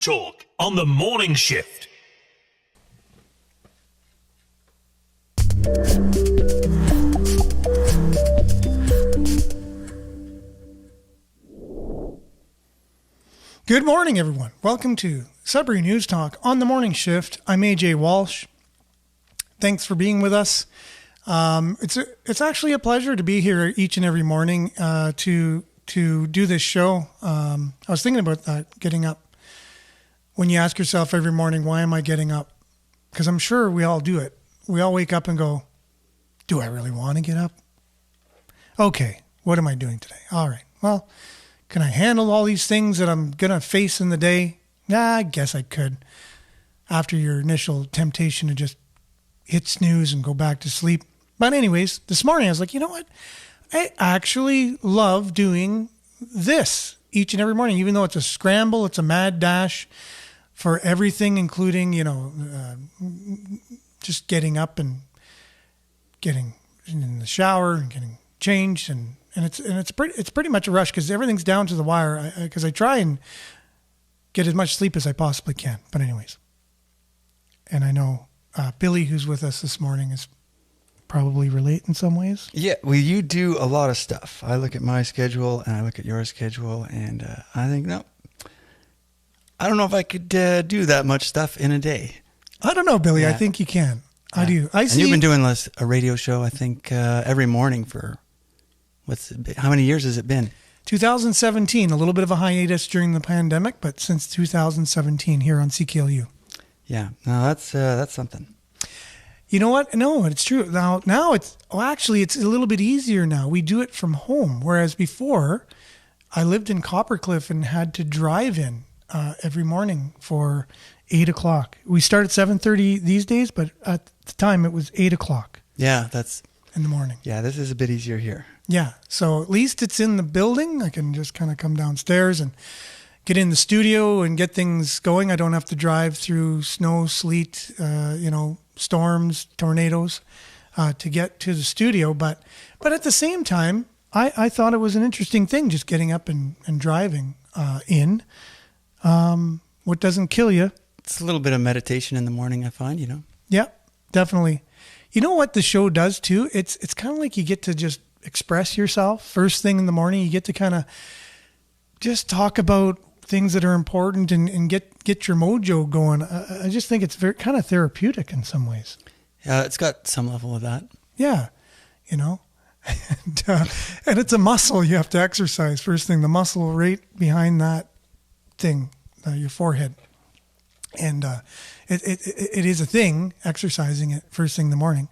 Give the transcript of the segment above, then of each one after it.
Talk on the morning shift. Good morning, everyone. Welcome to Sudbury News Talk on the morning shift. I'm AJ Walsh. Thanks for being with us. It's actually a pleasure to be here each and every morning to do this show. I was thinking about that, getting up. When you ask yourself every morning, why am I getting up? Because I'm sure we all do it. We all wake up and go, do I really want to get up? Okay, what am I doing today? All right, well, can I handle all these things that I'm going to face in the day? I guess I could. After your initial temptation to just hit snooze and go back to sleep. But anyways, this morning I was like, you know what? I actually love doing this each and every morning, even though it's a scramble, it's a mad dash for everything, including, just getting up and getting in the shower and getting changed. And it's pretty much a rush because everything's down to the wire because I try and get as much sleep as I possibly can. But anyways, and I know Billy, who's with us this morning, is probably relate in some ways. Yeah, well, you do a lot of stuff. I look at my schedule and I look at your schedule, and I think, no, I don't know if I could do that much stuff in a day. I don't know, Billy. Yeah. I think you can. Yeah. I do. And you've been doing a radio show, I think, every morning for, how many years has it been? 2017, a little bit of a hiatus during the pandemic, but since 2017 here on CKLU. Yeah, no, that's something. You know what? No, it's true. Now it's a little bit easier now. We do it from home, whereas before I lived in Coppercliff and had to drive in every morning for 8 o'clock. We start at 7:30 these days, but at the time it was 8 o'clock. Yeah, that's in the morning. Yeah, this is a bit easier here. Yeah, so at least it's in the building. I can just kind of come downstairs and get in the studio and get things going. I don't have to drive through snow, sleet, storms, tornadoes to get to the studio. But at the same time, I thought it was an interesting thing just getting up and driving in. What doesn't kill you. It's a little bit of meditation in the morning, I find, Yeah, definitely. You know what the show does too? It's kind of like you get to just express yourself first thing in the morning. You get to kind of just talk about things that are important and get your mojo going. I just think it's very kind of therapeutic in some ways. Yeah, it's got some level of that. Yeah, and it's a muscle you have to exercise first thing. The muscle right behind that thing, your forehead, and it is a thing. Exercising it first thing in the morning.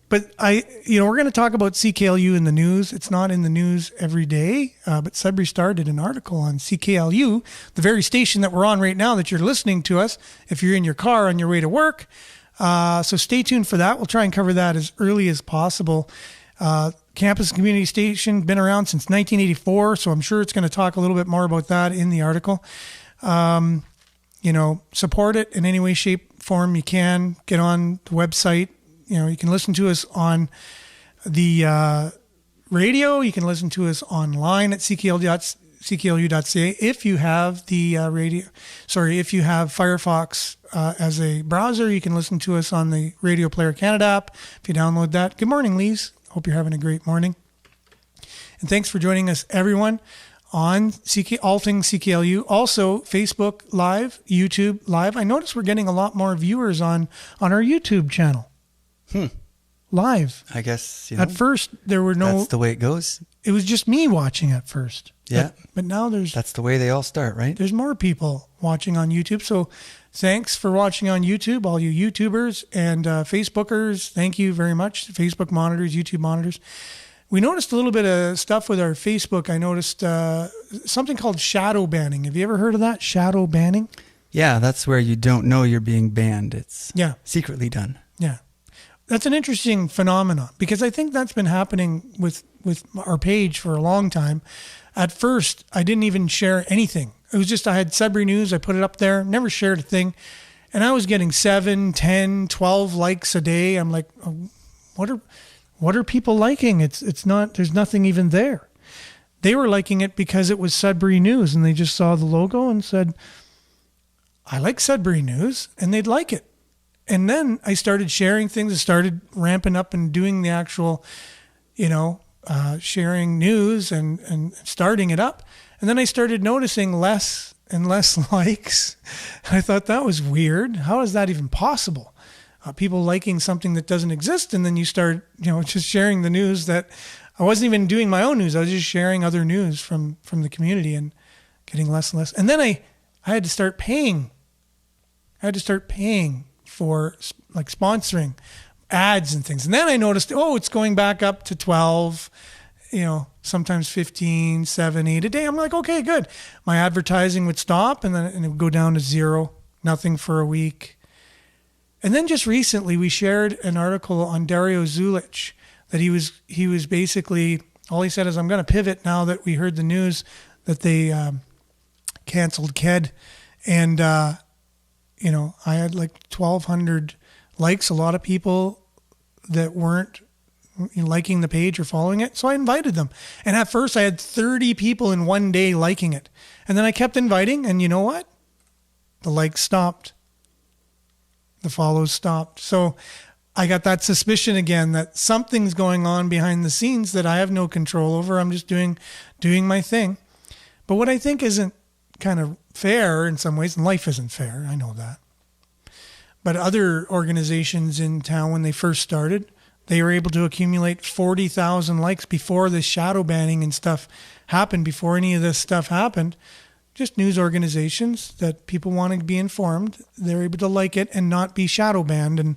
But we're going to talk about CKLU in the news. It's not in the news every day, but Sudbury Star did an article on CKLU, the very station that we're on right now that you're listening to us if you're in your car on your way to work. So stay tuned for that. We'll try and cover that as early as possible. Campus and Community Station, been around since 1984, so I'm sure it's going to talk a little bit more about that in the article. Support it in any way, shape, form you can. Get on the website. You can listen to us on the radio. You can listen to us online at cklu.ca. If you have the if you have Firefox as a browser, you can listen to us on the Radio Player Canada app. If you download that. Good morning, Lise. Hope you're having a great morning. And thanks for joining us, everyone, on All Things CKLU. Also, Facebook Live, YouTube Live. I noticed we're getting a lot more viewers on our YouTube channel. Live. I guess, at first there were no... That's the way it goes. It was just me watching at first. Yeah. But now that's the way they all start, right? There's more people watching on YouTube. So thanks for watching on YouTube, all you YouTubers and Facebookers. Thank you very much. Facebook monitors, YouTube monitors. We noticed a little bit of stuff with our Facebook. I noticed something called shadow banning. Have you ever heard of that? Shadow banning? Yeah, that's where you don't know you're being banned. It's secretly done. Yeah. That's an interesting phenomenon because I think that's been happening with our page for a long time. At first, I didn't even share anything. It was just I had Sudbury News. I put it up there, never shared a thing. And I was getting 7, 10, 12 likes a day. I'm like, oh, what are people liking? It's not, there's nothing even there. They were liking it because it was Sudbury News and they just saw the logo and said, I like Sudbury News, and they'd like it. And then I started sharing things. I started ramping up and doing the actual, sharing news and starting it up. And then I started noticing less and less likes. And I thought that was weird. How is that even possible? People liking something that doesn't exist. And then you start, just sharing the news that I wasn't even doing my own news. I was just sharing other news from the community and getting less and less. And then I had to start paying. I had to start paying for like sponsoring ads and things. And then I noticed, it's going back up to 12, sometimes 15, 7, 8 a day. I'm like, okay, good. My advertising would stop and then it would go down to 0, nothing for a week. And then just recently we shared an article on Dario Zulich that he was basically, all he said is, I'm going to pivot now that we heard the news that they canceled KED. And, I had like 1,200 likes, a lot of people that weren't liking the page or following it. So I invited them. And at first I had 30 people in one day liking it. And then I kept inviting, and you know what? The likes stopped. The follows stopped. So I got that suspicion again that something's going on behind the scenes that I have no control over. I'm just doing my thing. But what I think isn't kind of fair in some ways, and life isn't fair, I know that. But other organizations in town, when they first started, they were able to accumulate 40,000 likes before the shadow banning and stuff happened, before any of this stuff happened. Just news organizations that people want to be informed, they're able to like it and not be shadow banned, and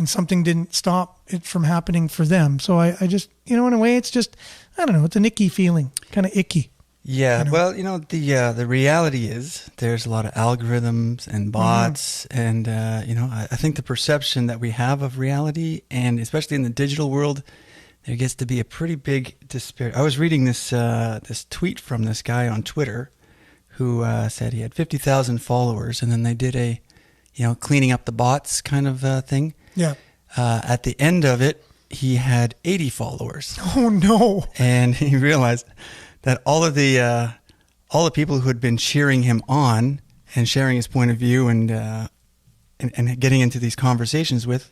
something didn't stop it from happening for them. So I just, in a way, it's just, I don't know, it's an icky feeling, kind of icky. Yeah, well, the reality is there's a lot of algorithms and bots, and I think the perception that we have of reality, and especially in the digital world, there gets to be a pretty big disparity. I was reading this tweet from this guy on Twitter who said he had 50,000 followers, and then they did a cleaning up the bots kind of thing. Yeah. At the end of it, he had 80 followers. Oh no! And he realized that all the people who had been cheering him on and sharing his point of view and getting into these conversations with,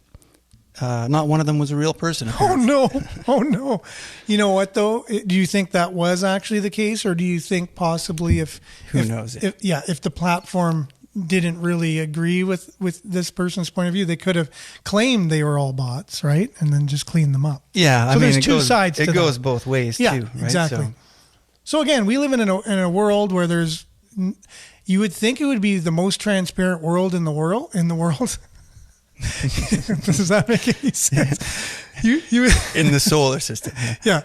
not one of them was a real person. Apparently. Oh no! You know what though? Do you think that was actually the case, or do you think possibly if the platform didn't really agree with this person's point of view, they could have claimed they were all bots, right? And then just cleaned them up. Yeah, so there's two sides. It goes both ways too, right? Exactly. So again, we live in a world where you would think it would be the most transparent world in the world. Does that make any sense? You in the solar system. Yeah.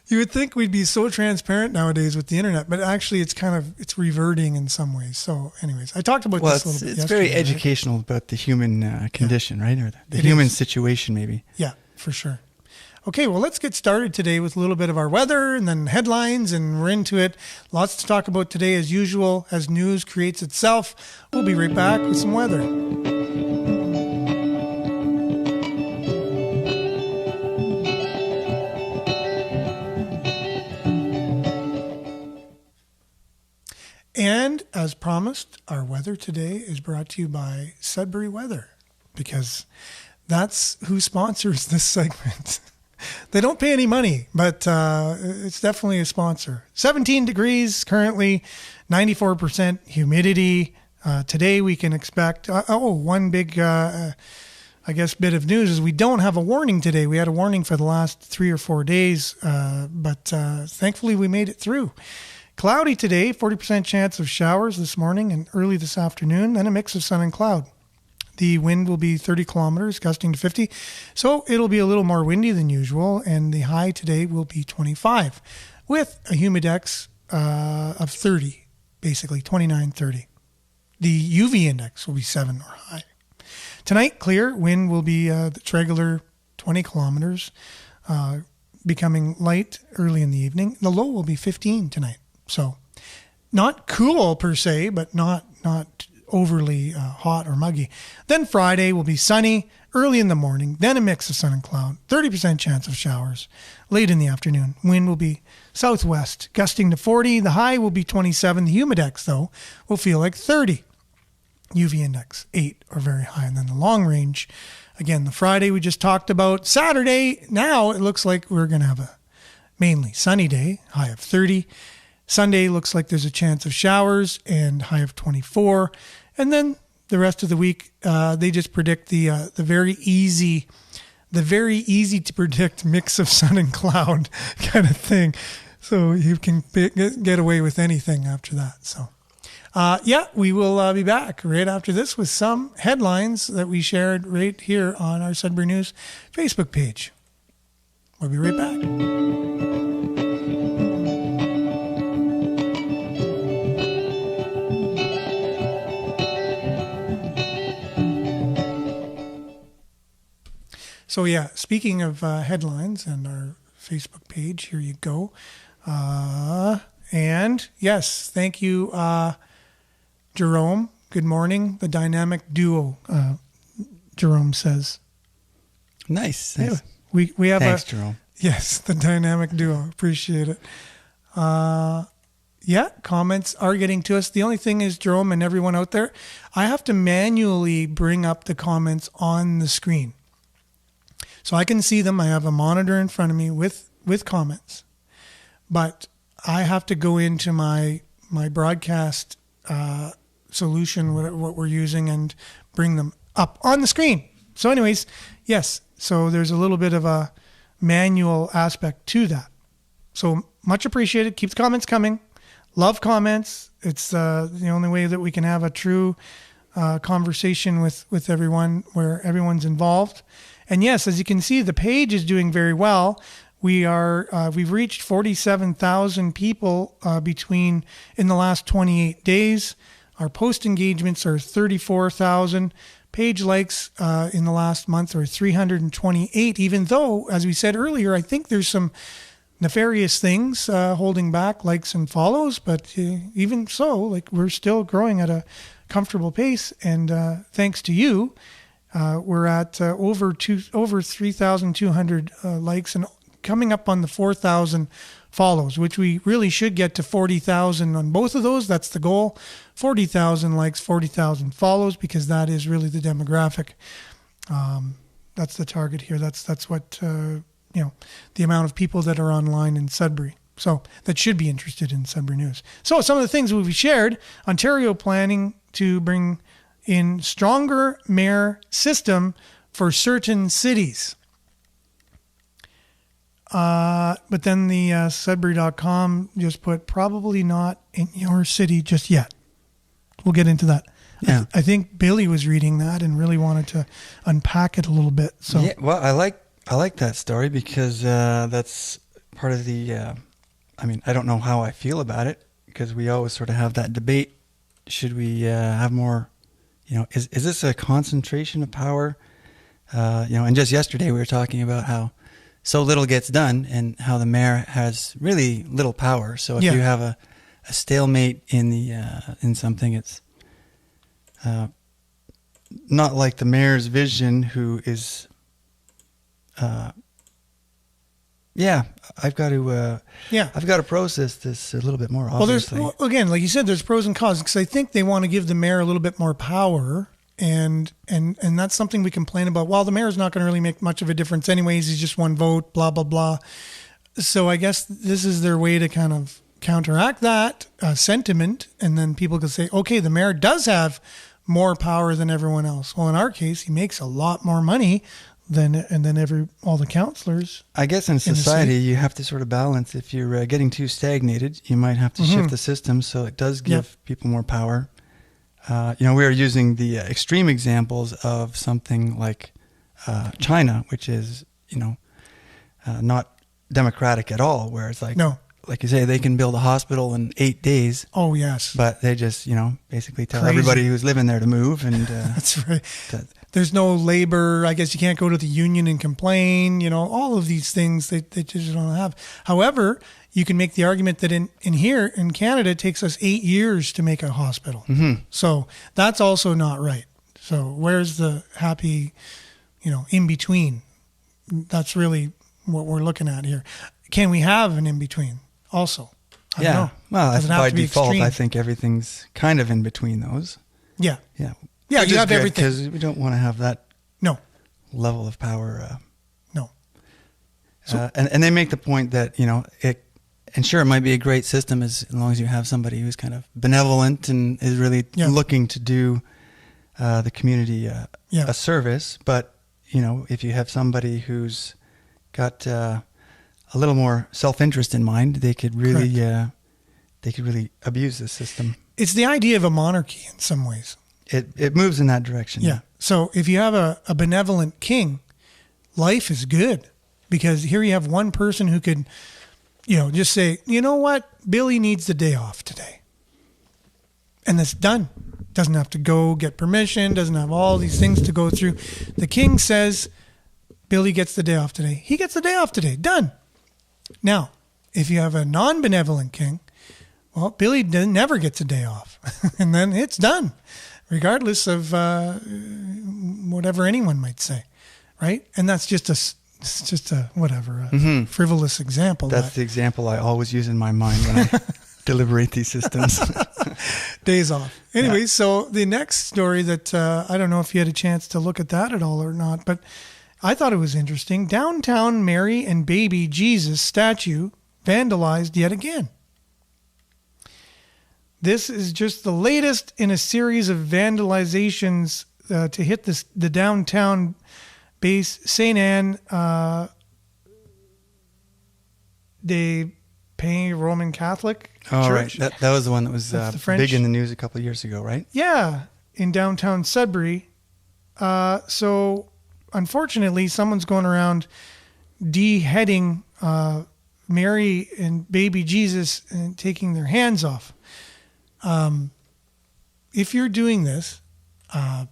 You would think we'd be so transparent nowadays with the internet, but actually it's reverting in some ways. So anyways, I talked about this a little bit yesterday. It's very educational about the human condition, right? Or the human situation maybe. Yeah, for sure. Okay, well, let's get started today with a little bit of our weather and then headlines, and we're into it. Lots to talk about today as usual, as news creates itself. We'll be right back with some weather. And as promised, our weather today is brought to you by Sudbury Weather, because that's who sponsors this segment. They don't pay any money, but it's definitely a sponsor. 17 degrees currently, 94% humidity. Today we can expect, one big, bit of news is we don't have a warning today. We had a warning for the last 3 or 4 days, but thankfully we made it through. Cloudy today, 40% chance of showers this morning and early this afternoon, then a mix of sun and cloud. The wind will be 30 kilometers, gusting to 50. So it'll be a little more windy than usual, and the high today will be 25 with a humidex of 30, basically 29, 30. The UV index will be 7 or high. Tonight, clear. Wind will be the regular 20 kilometers, becoming light early in the evening. The low will be 15 tonight. So not cool per se, but not overly hot or muggy. Then Friday will be sunny early in the morning, then a mix of sun and cloud, 30% chance of showers late in the afternoon. Wind will be southwest, gusting to 40. The high will be 27. The humidex, though, will feel like 30. UV index 8 or very high. And then the long range, again, the Friday we just talked about. Saturday, now it looks like we're going to have a mainly sunny day, high of 30. Sunday looks like there's a chance of showers and high of 24. And then the rest of the week, they just predict the very easy to predict mix of sun and cloud kind of thing. So you can get away with anything after that. So, we will be back right after this with some headlines that we shared right here on our Sudbury News Facebook page. We'll be right back. So speaking of headlines and our Facebook page, here you go. And yes, thank you, Jerome. Good morning. The dynamic duo, Jerome says. Nice. Yeah, we have Thanks, Jerome. Yes, the dynamic duo. Appreciate it. Comments are getting to us. The only thing is, Jerome and everyone out there, I have to manually bring up the comments on the screen. So I can see them. I have a monitor in front of me with comments. But I have to go into my broadcast solution, what we're using, and bring them up on the screen. So anyways, yes. So there's a little bit of a manual aspect to that. So much appreciated. Keep the comments coming. Love comments. It's the only way that we can have a true conversation with everyone where everyone's involved. And yes, as you can see, the page is doing very well. We've reached 47,000 people in the last 28 days. Our post engagements are 34,000. Page likes in the last month are 328, even though, as we said earlier, I think there's some nefarious things holding back likes and follows. But even so, we're still growing at a comfortable pace. And thanks to you, we're at over 3,200 likes and coming up on the 4,000 follows, which we really should get to 40,000 on both of those. That's the goal. 40,000 likes, 40,000 follows, because that is really the demographic. That's the target here. That's what, the amount of people that are online in Sudbury. So that should be interested in Sudbury News. So some of the things we've shared: Ontario planning to bring in stronger mayor system for certain cities. But then the Sudbury.com just put probably not in your city just yet. We'll get into that. Yeah. I think Billy was reading that and really wanted to unpack it a little bit. So yeah, well, I like that story because that's part of the. I don't know how I feel about it, because we always sort of have that debate. Should we have more? Is this a concentration of power? And just yesterday we were talking about how so little gets done and how the mayor has really little power. So if you have a stalemate in something, it's not like the mayor's vision, who is, I've got to process this a little bit more. Obviously. Well, again, like you said, there's pros and cons, because I think they want to give the mayor a little bit more power. And that's something we complain about. Well, the mayor's not going to really make much of a difference anyways. He's just one vote, blah, blah, blah. So I guess this is their way to kind of counteract that sentiment. And then people can say, okay, the mayor does have more power than everyone else. Well, in our case, he makes a lot more money than all the councillors. I guess in society, you have to sort of balance. If you're getting too stagnated, you might have to shift the system so it does give people more power. We are using the extreme examples of something like China, which is, not democratic at all, where it's like you say, they can build a hospital in 8 days. Oh, yes. But they just, basically tell everybody who's living there to move. And that's right. There's no labor. I guess you can't go to the union and complain. All of these things they just don't have. However, you can make the argument that in here in Canada, it takes us 8 years to make a hospital. Mm-hmm. So that's also not right. So where's the happy, in between? That's really what we're looking at here. Can we have an in between also? I don't know. Well, by default, extreme? I think everything's kind of in between those. Yeah. Yeah. Yeah, Which you is have good, everything. because we don't want to have that No. level of power. No. And they make the point that, and sure, it might be a great system as long as you have somebody who's kind of benevolent and is really looking to do the community a service. But, if you have somebody who's got a little more self-interest in mind, they could really abuse the system. It's the idea of a monarchy in some ways. It moves in that direction. Yeah. So if you have a benevolent king, life is good, because here you have one person who could, just say, you know what, Billy needs the day off today. And that's done. Doesn't have to go get permission, doesn't have all these things to go through. The king says, Billy gets the day off today. He gets the day off today. Done. Now, if you have a non-benevolent king, well, Billy never gets a day off. And then it's done, regardless of whatever anyone might say, right? And that's just a frivolous example. That's the example I always use in my mind when I deliberate these systems. Days off. Anyway, so the next story that I don't know if you had a chance to look at that at all or not, but I thought it was interesting. Downtown Mary and Baby Jesus statue vandalized yet again. This is just the latest in a series of vandalizations to hit the downtown base St. Anne de Paix Roman Catholic Church. Right. That was the one that was big in the news a couple of years ago, right? Yeah, in downtown Sudbury. So, unfortunately, someone's going around beheading Mary and Baby Jesus and taking their hands off. If you're doing this, I'd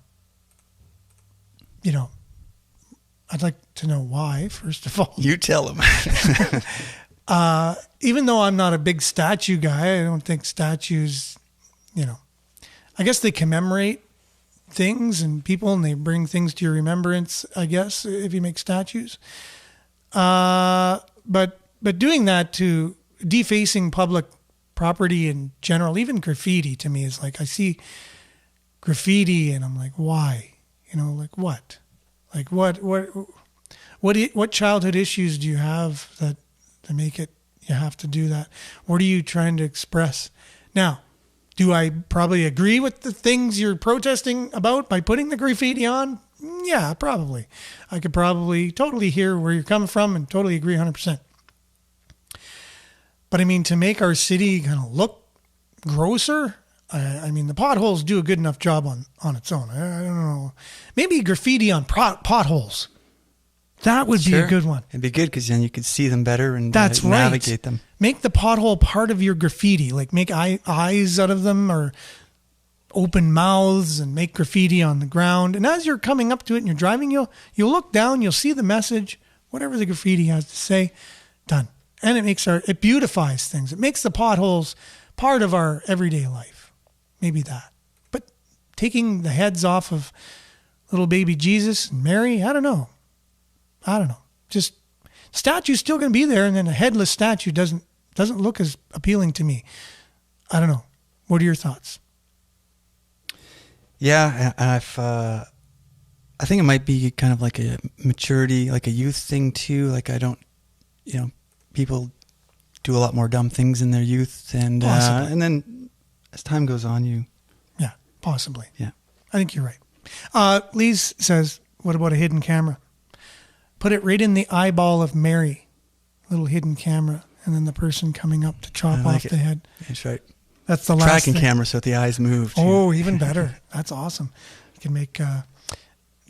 like to know why, first of all. You tell them. Even though I'm not a big statue guy, I don't think statues, I guess they commemorate things and people, and they bring things to your remembrance, I guess, if you make statues. But doing that to defacing public property in general, even graffiti, to me is like, I see graffiti and I'm like, why? Like what? Like what childhood issues do you have that to make it you have to do that? What are you trying to express? Now, do I probably agree with the things you're protesting about by putting the graffiti on? Yeah, probably. I could probably totally hear where you're coming from and totally agree 100%. But I mean, to make our city kind of look grosser, I mean, the potholes do a good enough job on its own. I don't know. Maybe graffiti on potholes. That would be a good one. It'd be good because then you could see them better and That's navigate them. Make the pothole part of your graffiti, like make eyes out of them or open mouths and make graffiti on the ground. And as you're coming up to it and you're driving, you'll look down, you'll see the message, whatever the graffiti has to say, done. And it beautifies things. It makes the potholes part of our everyday life. Maybe that. But taking the heads off of little baby Jesus and Mary, I don't know. Just statue's still going to be there, and then a headless statue doesn't look as appealing to me. I don't know. What are your thoughts? Yeah, I think it might be kind of like a maturity, like a youth thing too. Like people do a lot more dumb things in their youth, and then as time goes on, yeah, possibly. Yeah, I think you're right. Lise says, "What about a hidden camera? Put it right in the eyeball of Mary, little hidden camera, and then the person coming up to chop off the head." That's right. That's the last tracking thing. Camera, so that the eyes move. Oh, even better. That's awesome. You can make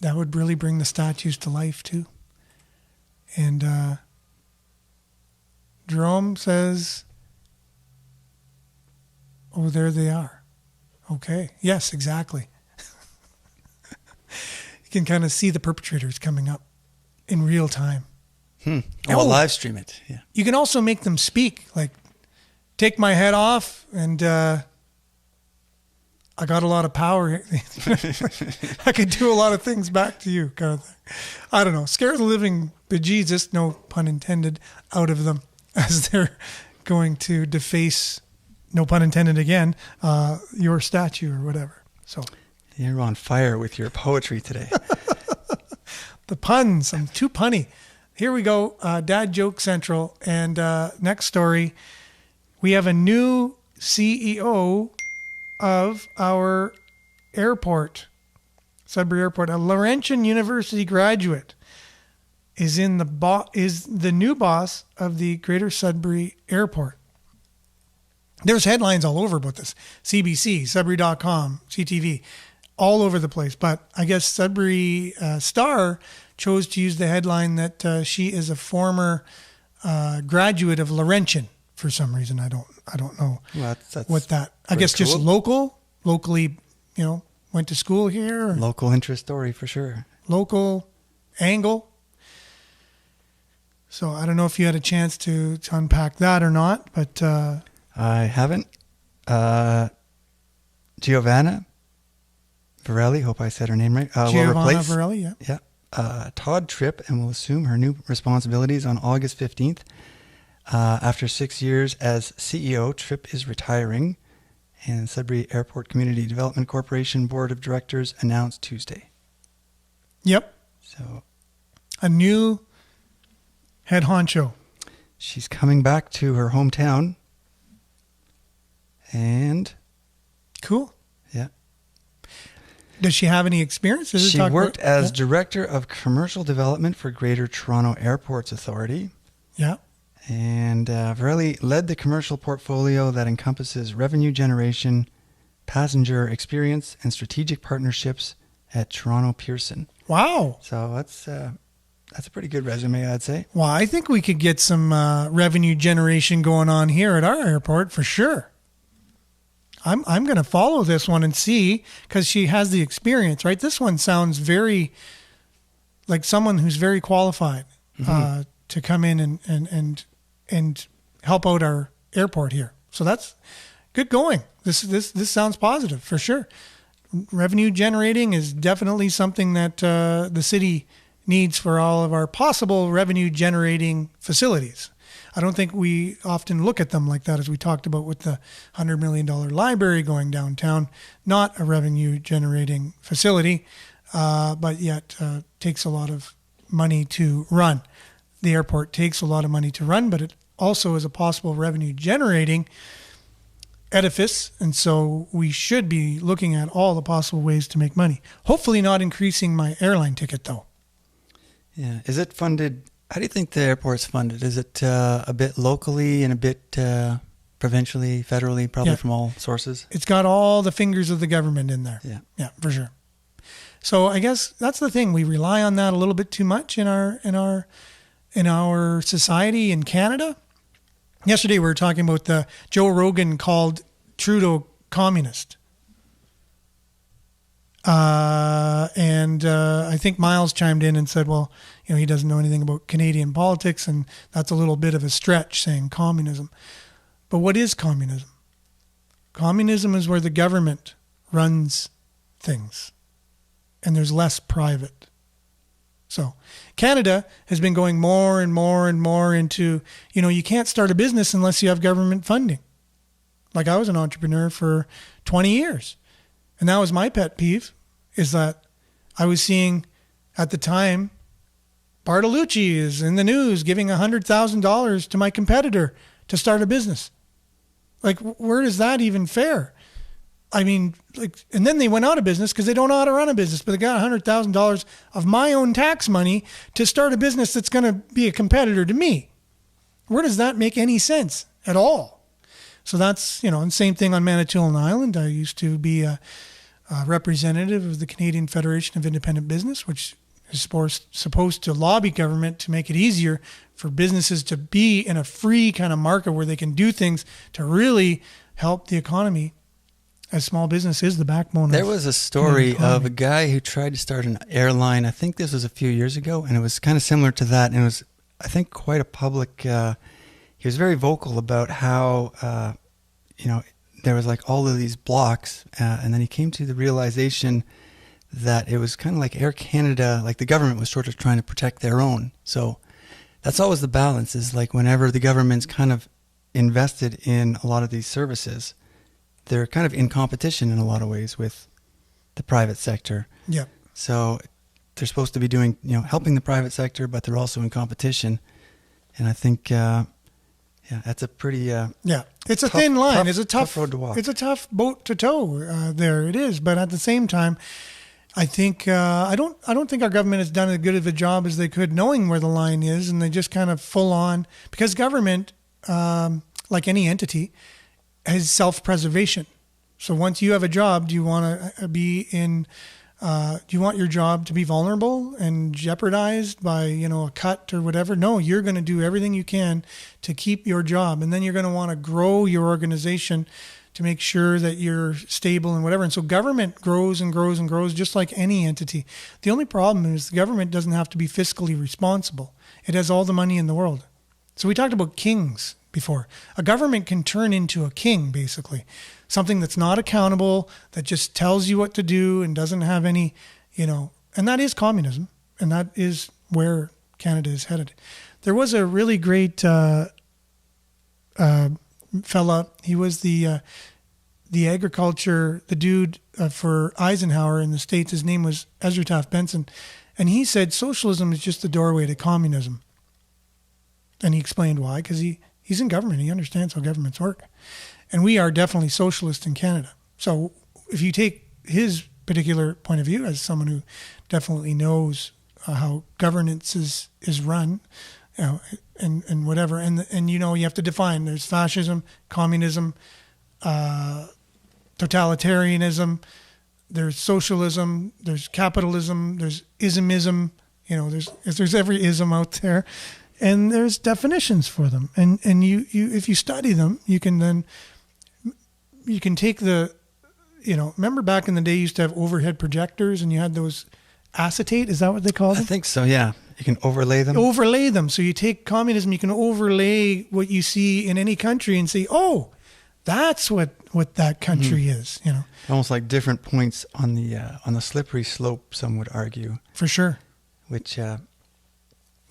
that would really bring the statues to life too. And Jerome says, "Oh, there they are." Okay. Yes, exactly. You can kind of see the perpetrators coming up in real time. I'll live stream it. Yeah. You can also make them speak, like, take my head off and I got a lot of power. I could do a lot of things back to you, kind of thing. I don't know. Scare the living bejesus, no pun intended, out of them as they're going to deface, no pun intended again, your statue or whatever. So You're on fire with your poetry today. The puns. I'm too punny. Here we go. Dad Joke Central. And next story. We have a new CEO of our airport, Sudbury Airport. A Laurentian University graduate is the new boss of the Greater Sudbury Airport. There's headlines all over about this. CBC, Sudbury.com, CTV, all over the place. But I guess Sudbury Star chose to use the headline that she is a former graduate of Laurentian for some reason. I don't know that's what that. I guess cool. just locally, went to school here. Local interest story for sure. Local angle. So I don't know if you had a chance to unpack that or not, but I haven't. Giovanna Varelli, hope I said her name right. Will Giovanna replace Varelli, Todd Tripp and will assume her new responsibilities on August 15th. After 6 years as CEO, Tripp is retiring, and Sudbury Airport Community Development Corporation Board of Directors announced Tuesday. Yep. So, a new head honcho. She's coming back to her hometown. And cool. Yeah. Does she have any experience? She worked as Director of Commercial Development for Greater Toronto Airports Authority. Yeah. And Varelli led the commercial portfolio that encompasses revenue generation, passenger experience, and strategic partnerships at Toronto Pearson. Wow. So that's a pretty good resume, I'd say. Well, I think we could get some revenue generation going on here at our airport for sure. I'm going to follow this one and see, because she has the experience, right? This one sounds very like someone who's very qualified to come in and help out our airport here. So that's good going. This sounds positive for sure. Revenue generating is definitely something that the city needs for all of our possible revenue generating facilities. I don't think we often look at them like that, as we talked about with the $100 million library going downtown. Not a revenue generating facility, but yet takes a lot of money to run. The airport takes a lot of money to run, but it also is a possible revenue generating edifice. And so we should be looking at all the possible ways to make money. Hopefully not increasing my airline ticket, though. Yeah. Is it funded? How do you think the airport's funded? Is it a bit locally and a bit provincially, federally, probably from all sources? It's got all the fingers of the government in there. Yeah. Yeah, for sure. So I guess that's the thing. We rely on that a little bit too much in our society in Canada. Yesterday we were talking about Joe Rogan called Trudeau communist. And I think Miles chimed in and said, well, he doesn't know anything about Canadian politics, and that's a little bit of a stretch saying communism. But what is communism? Communism is where the government runs things and there's less private. So Canada has been going more and more and more into, you can't start a business unless you have government funding. Like I was an entrepreneur for 20 years. And that was my pet peeve, is that I was seeing at the time, Bartolucci is in the news giving $100,000 to my competitor to start a business. Like, where is that even fair? I mean, and then they went out of business because they don't know how to run a business, but they got $100,000 of my own tax money to start a business that's going to be a competitor to me. Where does that make any sense at all? So that's, and same thing on Manitoulin Island. I used to be a representative of the Canadian Federation of Independent Business, which is supposed to lobby government to make it easier for businesses to be in a free kind of market where they can do things to really help the economy, as small business is the backbone. There was a story of a guy who tried to start an airline. I think this was a few years ago, and it was kind of similar to that. And it was, I think, quite a public. He was very vocal about how, there was like all of these blocks, and then he came to the realization that it was kind of like Air Canada, like the government was sort of trying to protect their own. So that's always the balance, is like whenever the government's kind of invested in a lot of these services, they're kind of in competition in a lot of ways with the private sector. Yeah. So they're supposed to be doing, helping the private sector, but they're also in competition. And I think, that's a pretty it's a thin line. It's a tough road to walk. It's a tough boat to tow. There it is. But at the same time, I think I don't think our government has done as good of a job as they could, knowing where the line is, and they just kind of full on, because government, like any entity, has self-preservation. So once you have a job, do you want to be in? Do you want your job to be vulnerable and jeopardized by, a cut or whatever? No, you're going to do everything you can to keep your job. And then you're going to want to grow your organization to make sure that you're stable and whatever. And so government grows and grows and grows just like any entity. The only problem is the government doesn't have to be fiscally responsible. It has all the money in the world. So we talked about kings before. A government can turn into a king, basically. Something that's not accountable, that just tells you what to do and doesn't have any, and that is communism. And that is where Canada is headed. There was a really great fella. He was the agriculture, the dude for Eisenhower in the States. His name was Ezra Taft Benson. And he said socialism is just the doorway to communism. And he explained why, because he's in government. He understands how governments work. And we are definitely socialist in Canada. So if you take his particular point of view as someone who definitely knows how governance is run, and whatever, and you have to define. There's fascism, communism, totalitarianism. There's socialism. There's capitalism. There's ismism. There's every ism out there. And there's definitions for them. And you if you study them, you can take remember back in the day you used to have overhead projectors and you had those acetate, is that what they call them? I think so, yeah. You can overlay them. Overlay them. So you take communism, you can overlay what you see in any country and say, oh, that's what that country is, Almost like different points on the slippery slope, some would argue. For sure. Which...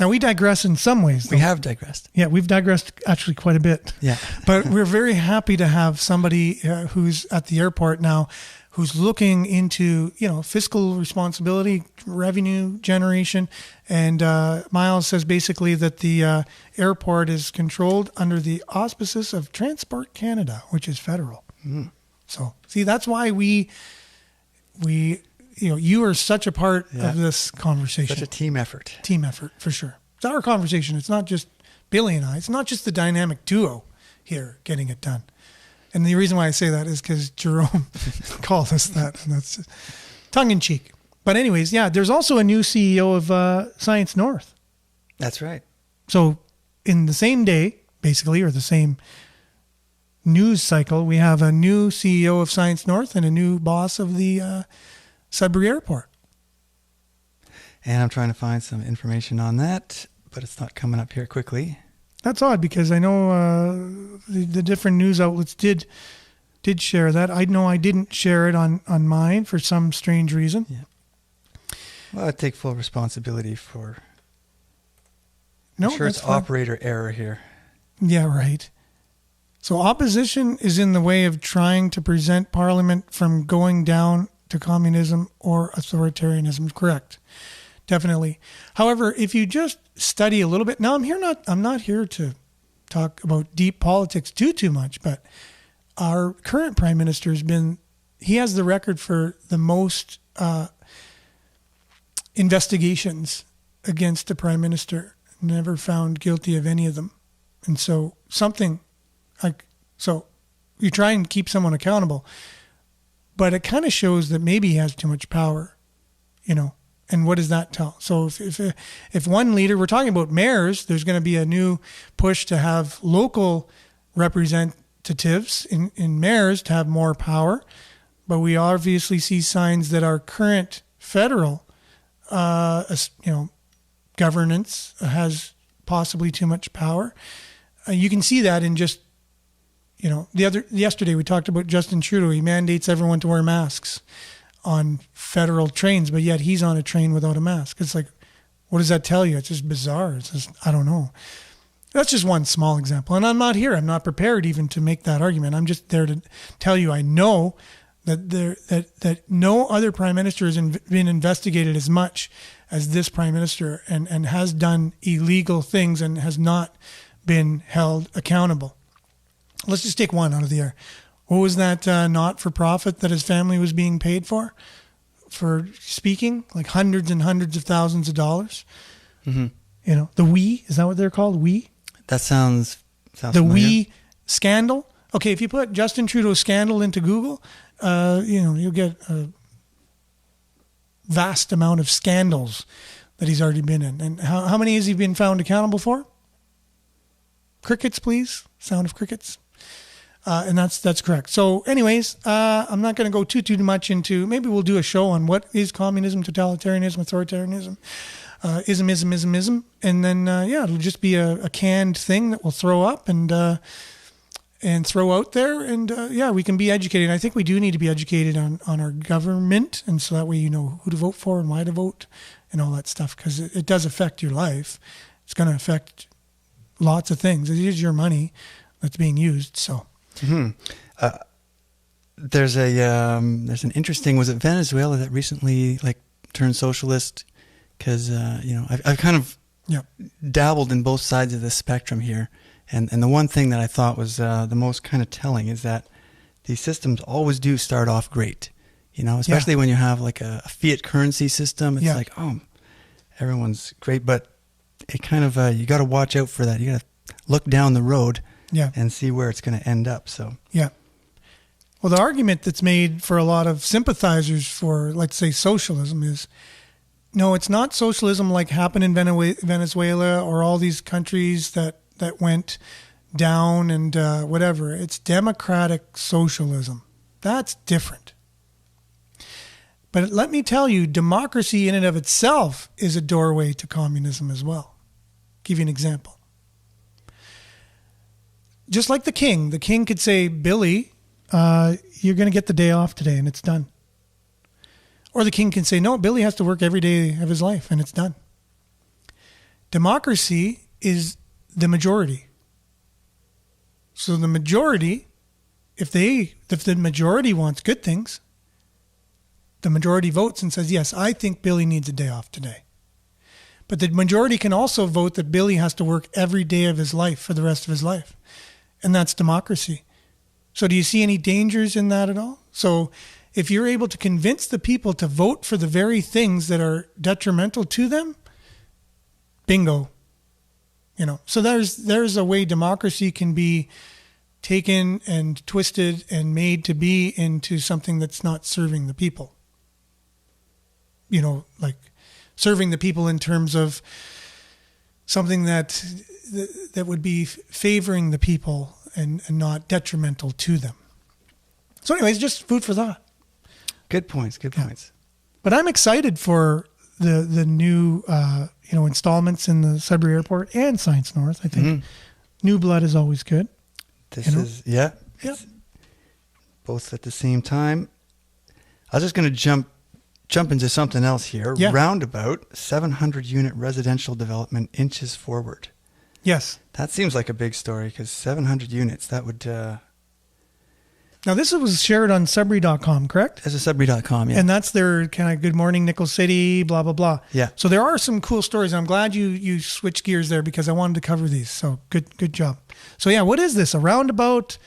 Now, we digress in some ways. Though. We have digressed. Yeah, we've digressed actually quite a bit. Yeah. But we're very happy to have somebody who's at the airport now who's looking into, fiscal responsibility, revenue generation. And Miles says basically that the airport is controlled under the auspices of Transport Canada, which is federal. Mm. So, see, that's why we you are such a part of this conversation. Such a team effort. Team effort, for sure. It's our conversation. It's not just Billy and I. It's not just the dynamic duo here getting it done. And the reason why I say that is because Jerome called us that. And that's tongue in cheek. But anyways, there's also a new CEO of Science North. That's right. So in the same day, basically, or the same news cycle, we have a new CEO of Science North and a new boss of the Sudbury Airport. And I'm trying to find some information on that, but it's not coming up here quickly. That's odd because I know the different news outlets did share that. I know I didn't share it on mine for some strange reason. Yeah. Well, I take full responsibility for... No, I'm sure it's operator error here. Yeah, right. So opposition is in the way of trying to prevent Parliament from going down to communism or authoritarianism. Correct. Definitely. However, if you just study a little bit, now I'm not here to talk about deep politics too much, but our current prime minister he has the record for the most investigations against the prime minister, never found guilty of any of them. And so you try and keep someone accountable, but it kind of shows that maybe he has too much power, and what does that tell? So if one leader, we're talking about mayors, there's going to be a new push to have local representatives in mayors to have more power, but we obviously see signs that our current federal, governance has possibly too much power. You can see that in just, yesterday we talked about Justin Trudeau. He mandates everyone to wear masks on federal trains, but yet he's on a train without a mask. It's like, what does that tell you? It's just bizarre. It's just, I don't know. That's just one small example. And I'm not prepared even to make that argument. I'm just there to tell you I know that no other prime minister has been investigated as much as this prime minister, and has done illegal things and has not been held accountable. Let's just take one out of the air. What was that not-for-profit that his family was being paid for speaking? Like hundreds and hundreds of thousands of dollars. Mm-hmm. You know, the WE, is that what they're called? WE? That sounds the familiar. WE scandal. Okay, if you put Justin Trudeau scandal into Google, you'll get a vast amount of scandals that he's already been in. And how many has he been found accountable for? Crickets, please. Sound of crickets. And that's correct. So anyways, I'm not going to go too much into, maybe we'll do a show on what is communism, totalitarianism, authoritarianism, ism. And then, it'll just be a canned thing that we'll throw up and throw out there. And we can be educated. I think we do need to be educated on our government. And so that way you know who to vote for and why to vote and all that stuff, because it does affect your life. It's going to affect lots of things. It is your money that's being used. So. Mm-hmm. There's an interesting, was it Venezuela that recently turned socialist? Because I've kind of dabbled in both sides of the spectrum here, and the one thing that I thought was the most kind of telling is that these systems always do start off great, especially when you have like a fiat currency system. It's like, oh, everyone's great, but it kind of you got to watch out for that. You got to look down the road. And see where it's going to end up. So well, the argument that's made for a lot of sympathizers for, let's say, socialism is, no, it's not socialism like happened in Venezuela or all these countries that went down and whatever. It's democratic socialism. That's different. But let me tell you, democracy in and of itself is a doorway to communism as well. Give you an example. Just like the king could say, Billy, you're going to get the day off today, and it's done. Or the king can say, no, Billy has to work every day of his life, and it's done. Democracy is the majority. So the majority, if the majority wants good things, the majority votes and says, yes, I think Billy needs a day off today. But the majority can also vote that Billy has to work every day of his life for the rest of his life. And that's democracy. So do you see any dangers in that at all? So if you're able to convince the people to vote for the very things that are detrimental to them, bingo. So there's a way democracy can be taken and twisted and made to be into something that's not serving the people. Like serving the people in terms of something that would be favoring the people and not detrimental to them. So anyways, just food for thought. Good points. But I'm excited for the new installments in the Sudbury Airport and Science North. I think new blood is always good. This is both at the same time. I was just going to jump into something else here. Yeah. Roundabout 700 unit residential development inches forward. Yes. That seems like a big story because 700 units, that would... Now, this was shared on Sudbury.com, correct? As a Sudbury.com, yeah. And that's their kind of Good Morning Nickel City, blah, blah, blah. Yeah. So there are some cool stories. I'm glad you switched gears there because I wanted to cover these. So good job. So yeah, what is this? A roundabout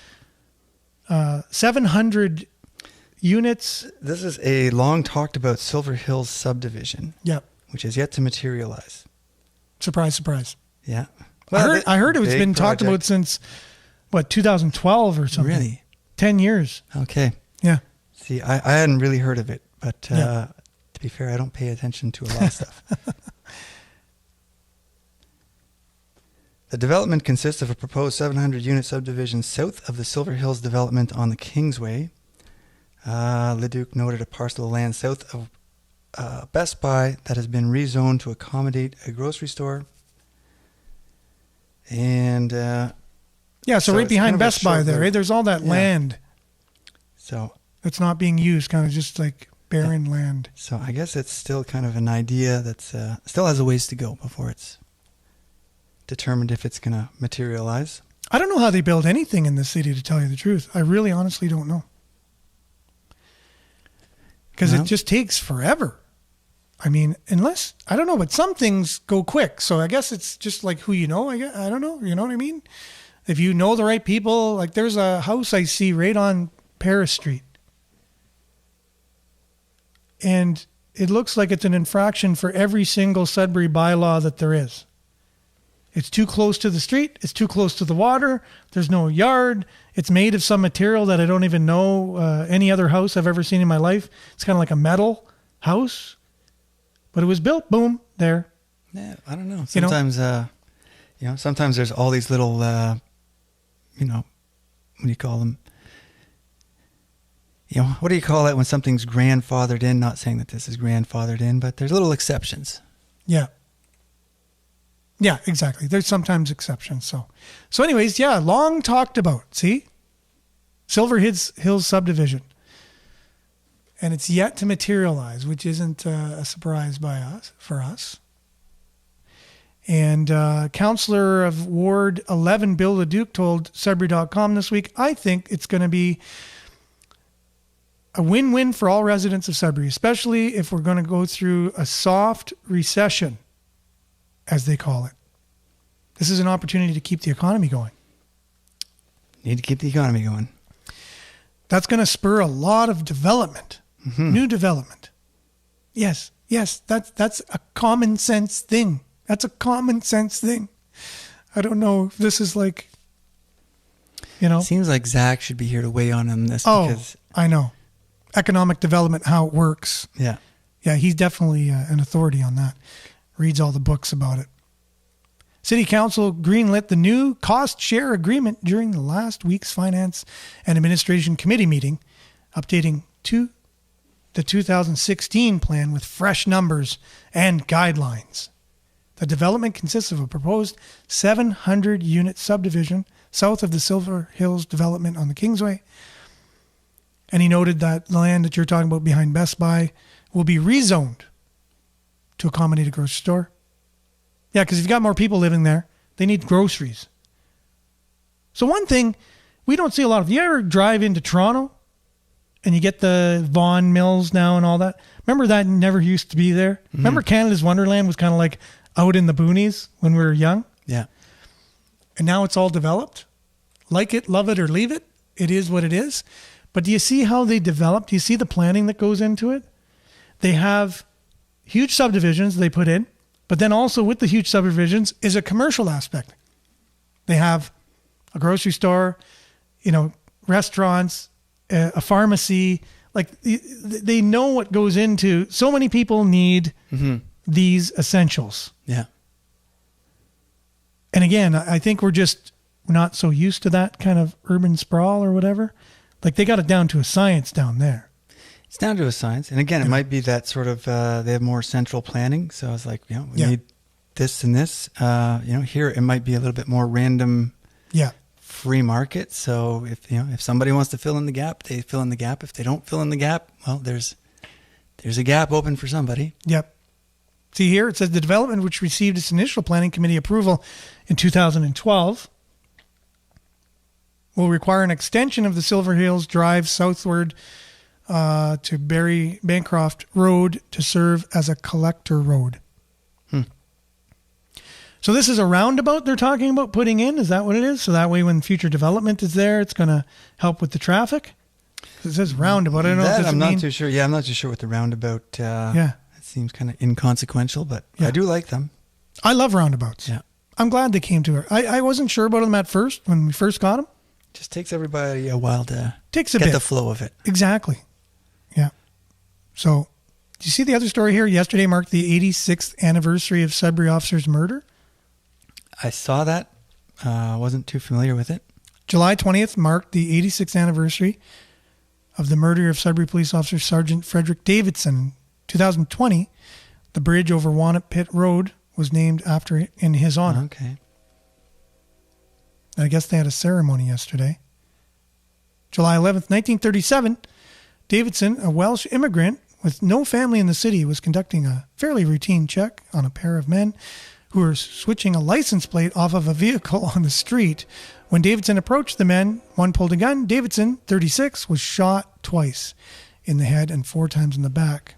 700 units? This is a long talked about Silver Hills subdivision. Yep. Which is yet to materialize. Surprise, surprise. Yeah. Well, I heard it's been talked about since, 2012 or something. Really? 10 years. Okay. Yeah. See, I hadn't really heard of it, but to be fair, I don't pay attention to a lot of stuff. The development consists of a proposed 700-unit subdivision south of the Silver Hills development on the Kingsway. Leduc noted a parcel of land south of Best Buy that has been rezoned to accommodate a grocery store. And so right behind Best Buy there, right? There's all that land. So it's not being used, kind of just like barren land. So I guess it's still kind of an idea that's still has a ways to go before it's determined if it's going to materialize. I don't know how they build anything in the city, to tell you the truth. I really honestly don't know. because Well. it just takes forever. I mean, unless, I don't know, but some things go quick. So I guess it's just like who you know. I don't know. You know what I mean? If you know the right people, like there's a house I see right on Paris Street. And it looks like it's an infraction for every single Sudbury bylaw that there is. It's too close to the street. It's too close to the water. There's no yard. It's made of some material that I don't even know any other house I've ever seen in my life. It's kind of like a metal house. But it was built, boom, there. Yeah, I don't know. Sometimes, sometimes there's all these little, what do you call them? What do you call it when something's grandfathered in? Not saying that this is grandfathered in, but there's little exceptions. Yeah. Yeah, exactly. There's sometimes exceptions. So anyways, yeah, long talked about. See? Silver Hills subdivision. And it's yet to materialize, which isn't a surprise for us. And Councillor of Ward 11, Bill LeDuc, told Sudbury.com this week, I think it's going to be a win-win for all residents of Sudbury, especially if we're going to go through a soft recession, as they call it. This is an opportunity to keep the economy going. Need to keep the economy going. That's going to spur a lot of development. Mm-hmm. New development. Yes, that's a common sense thing. That's a common sense thing. I don't know if this is like, Seems like Zach should be here to weigh on this. Oh, because I know. Economic development, how it works. Yeah. Yeah, he's definitely an authority on that. Reads all the books about it. City Council greenlit the new cost share agreement during the last week's Finance and Administration Committee meeting, updating the 2016 plan with fresh numbers and guidelines. The development consists of a proposed 700-unit subdivision south of the Silver Hills development on the Kingsway. And he noted that the land that you're talking about behind Best Buy will be rezoned to accommodate a grocery store. Yeah, because if you've got more people living there, they need groceries. So one thing we don't see a lot of, you ever drive into Toronto and you get the Vaughan Mills now and all that? Remember that never used to be there? Mm-hmm. Remember Canada's Wonderland was kind of like out in the boonies when we were young? Yeah. And now it's all developed. Like it, love it, or leave it. It is what it is. But do you see how they develop? Do you see the planning that goes into it? They have huge subdivisions they put in, but then also with the huge subdivisions is a commercial aspect. They have a grocery store, restaurants, a pharmacy. Like they know what goes into. So many people need these essentials. Yeah. And again, I think we're just not so used to that kind of urban sprawl or whatever. Like they got it down to a science down there. It's down to a science. And again, it might be that sort of, they have more central planning. So it's like, we need this and this. Here it might be a little bit more random free market. So if somebody wants to fill in the gap, they fill in the gap. If they don't fill in the gap, well, there's a gap open for somebody. Yep. See here, it says the development, which received its initial planning committee approval in 2012, will require an extension of the Silver Hills Drive southward to Barry Bancroft Road to serve as a collector road. So this is a roundabout they're talking about putting in? Is that what it is? So that way when future development is there, it's going to help with the traffic? It says roundabout. I don't know what I'm not too sure. Yeah, I'm not too sure what the roundabout... It seems kind of inconsequential, but I do like them. I love roundabouts. Yeah. I'm glad they came to her. I wasn't sure about them at first when we first got them. Just takes everybody a while to get the flow of it. Exactly. Yeah. So, do you see the other story here? Yesterday marked the 86th anniversary of Sudbury officer's murder. I saw that. Wasn't too familiar with it. July 20th marked the 86th anniversary of the murder of Sudbury police officer Sergeant Frederick Davidson. In 2020, the bridge over Wannett Pit Road was named in his honor. Okay. I guess they had a ceremony yesterday. July 11th, 1937, Davidson, a Welsh immigrant with no family in the city, was conducting a fairly routine check on a pair of men who were switching a license plate off of a vehicle on the street. When Davidson approached the men, one pulled a gun. Davidson, 36, was shot twice in the head and 4 times in the back.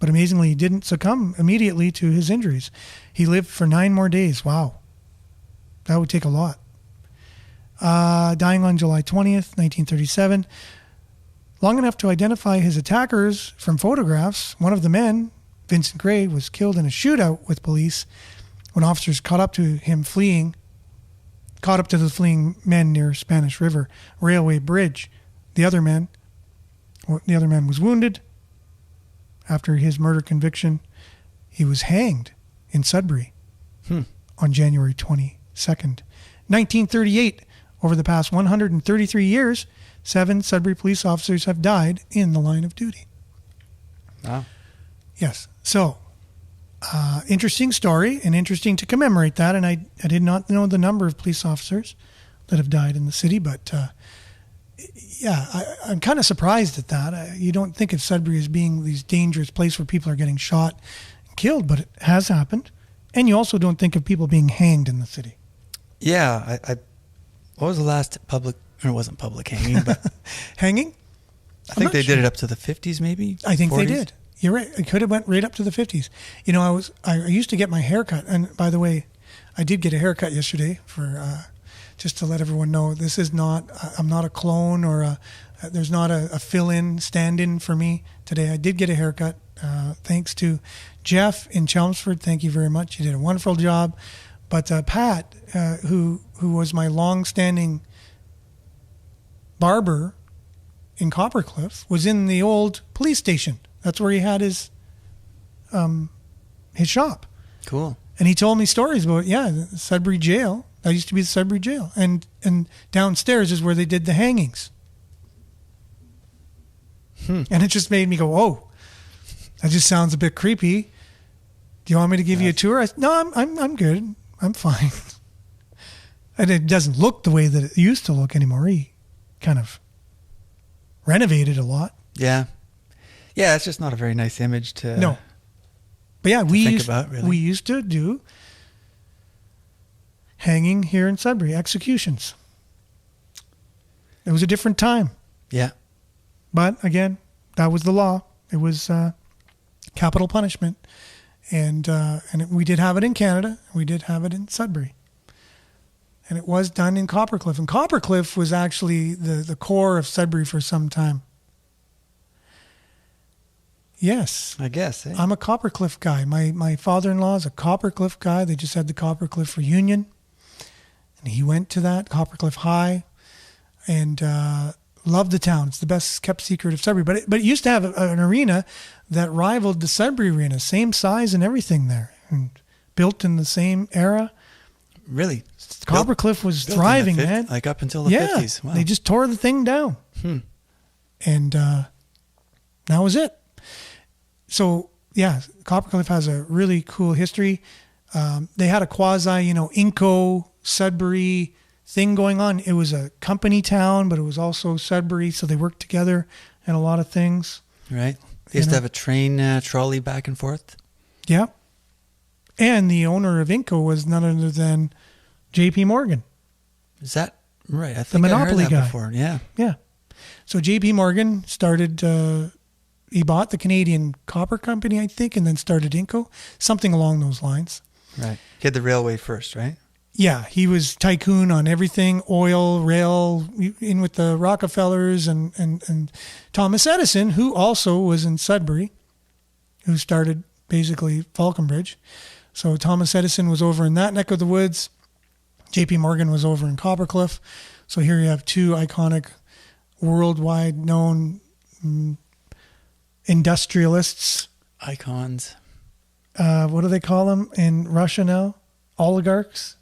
But amazingly, he didn't succumb immediately to his injuries. He lived for 9 more days. Wow. That would take a lot. Dying on July 20th, 1937. Long enough to identify his attackers from photographs, one of the men, Vincent Gray, was killed in a shootout with police when officers caught up to the fleeing men near Spanish River Railway Bridge. The other man was wounded. After his murder conviction, he was hanged in Sudbury on January 22nd, 1938. Over the past 133 years, 7 Sudbury police officers have died in the line of duty. Wow. Yes. So, interesting story and interesting to commemorate that. And I did not know the number of police officers that have died in the city, but I'm kind of surprised at that. You don't think of Sudbury as being this dangerous place where people are getting shot and killed, but it has happened. And you also don't think of people being hanged in the city. Yeah. What was the last public, or it wasn't public hanging, but hanging? I think they did it up to the 50s, maybe? I think 40s? they did. You're right. It could have went right up to the 50s. You know, I used to get my hair cut. And by the way, I did get a haircut yesterday for just to let everyone know this is not, I'm not a clone or there's not a fill-in, stand-in for me today. I did get a haircut thanks to Jeff in Chelmsford. Thank you very much. You did a wonderful job. But Pat, who was my long-standing barber in Coppercliff, was in the old police station. That's where he had his shop. Cool. And he told me stories about, the Sudbury jail. That used to be the Sudbury jail. And downstairs is where they did the hangings. And it just made me go, whoa, that just sounds a bit creepy. Do you want me to give you a tour? No, I'm good. I'm fine. And it doesn't look the way that it used to look anymore. He kind of renovated a lot. Yeah. Yeah, it's just not a very nice image to No. But yeah, we really. used to do hanging here in Sudbury, executions. It was a different time. Yeah. But again, that was the law. It was capital punishment. And we did have it in Canada. We did have it in Sudbury. And it was done in Coppercliff. And Coppercliff was actually the core of Sudbury for some time. Yes. I guess. I'm a Coppercliff guy. My father-in-law is a Coppercliff guy. They just had the Coppercliff reunion. And he went to that, Coppercliff High, and loved the town. It's the best kept secret of Sudbury. But it used to have an arena that rivaled the Sudbury Arena, same size and everything there, and built in the same era. Really? Coppercliff was thriving, man. Like up until the 50s. Wow. They just tore the thing down. And that was it. So, yeah, Coppercliff has a really cool history. They had a quasi, Inco, Sudbury thing going on. It was a company town, but it was also Sudbury, so they worked together in a lot of things. Right. They used to have a train trolley back and forth. Yeah. And the owner of Inco was none other than J.P. Morgan. Is that right? I think the monopoly I heard that guy. Before. Yeah. Yeah. So J.P. Morgan started, he bought the Canadian Copper Company, I think, and then started Inco, something along those lines. Right. He had the railway first, right? Yeah, he was tycoon on everything, oil, rail, in with the Rockefellers and Thomas Edison, who also was in Sudbury, who started basically Falconbridge. So Thomas Edison was over in that neck of the woods. J.P. Morgan was over in Coppercliff. So here you have two iconic, worldwide known industrialists. Icons. What do they call them in Russia now? Oligarchs?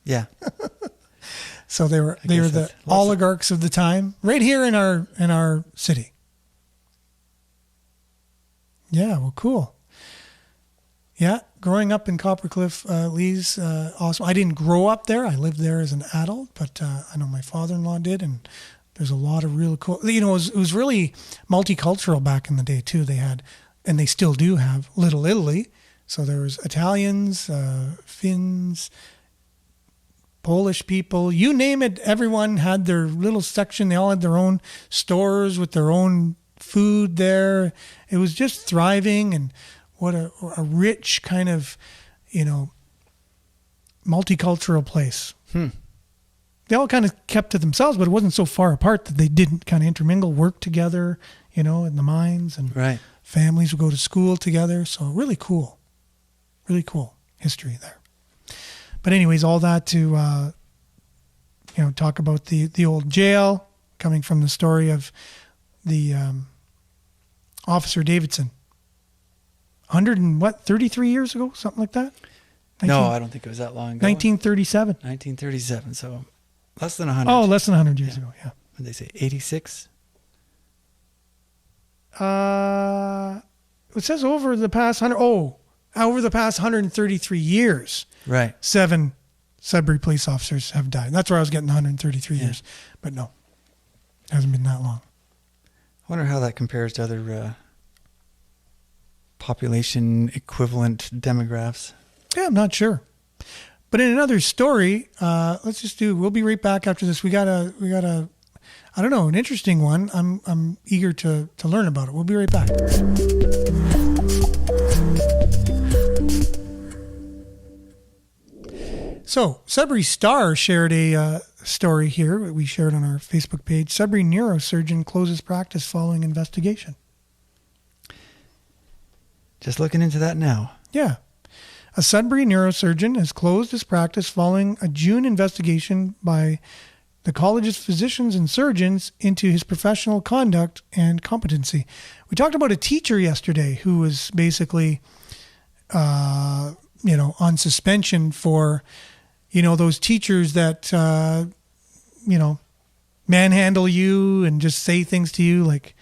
Yeah. So they were the oligarchs of the time, right here in our city. Yeah, well, cool. Yeah, growing up in Coppercliff, Lee's awesome. I didn't grow up there. I lived there as an adult, but I know my father-in-law did, and there's a lot of really cool. It was really multicultural back in the day too. They had, and they still do have, Little Italy. So there was Italians, Finns, Polish people, you name it. Everyone had their little section. They all had their own stores with their own food there. It was just thriving, and what a rich kind of, multicultural place. They all kind of kept to themselves, but it wasn't so far apart that they didn't kind of intermingle, work together, in the mines, and Right. families would go to school together. So really cool history there. But anyways, all that to, talk about the old jail, coming from the story of the Officer Davidson. 33 years ago, something like that? No, I don't think it was that long ago. 1937. 1937, so less than 100. Oh, less than 100 years ago, yeah. What did they say, 86? It says over the past 133 years, Right. 7 Sudbury police officers have died. That's where I was getting 133 years. But no, it hasn't been that long. I wonder how that compares to other population equivalent demographs. Yeah, I'm not sure. But in another story, we'll be right back after this. We got a I don't know, an interesting one. I'm eager to learn about it. We'll be right back. So, Sudbury Star shared a story here. We shared on our Facebook page. Sudbury neurosurgeon closes practice following investigation. Just looking into that now. Yeah. A Sudbury neurosurgeon has closed his practice following a June investigation by the college's physicians and surgeons into his professional conduct and competency. We talked about a teacher yesterday who was basically, on suspension for, those teachers that, manhandle you and just say things to you. Like,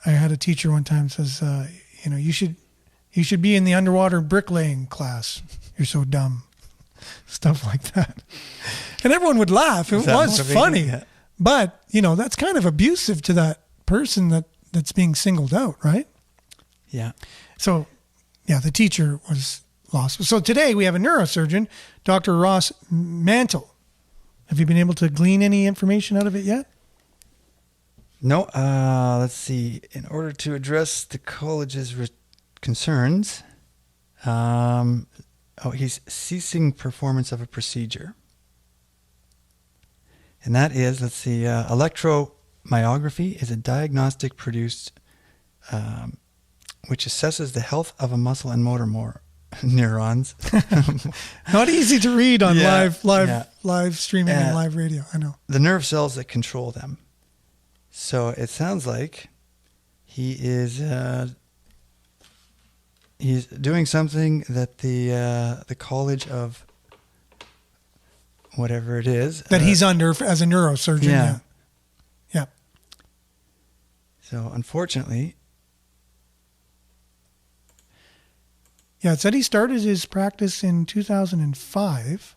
I had a teacher one time says, you should be in the underwater bricklaying class. You're so dumb. Stuff like that. And everyone would laugh. It was funny. Yeah. But, that's kind of abusive to that person that's being singled out, right? Yeah. So, the teacher was lost. So today we have a neurosurgeon, Dr. Ross Mantle. Have you been able to glean any information out of it yet? No. Let's see. In order to address the college's concerns, he's ceasing performance of a procedure. And that is, electromyography is a diagnostic produced which assesses the health of a muscle and motor neurons. Not easy to read on live streaming and Yeah. live radio. I know. The nerve cells that control them. So it sounds like he's doing something that the college of whatever it is That he's under as a neurosurgeon. Yeah. Yeah. So unfortunately, It said he started his practice in 2005,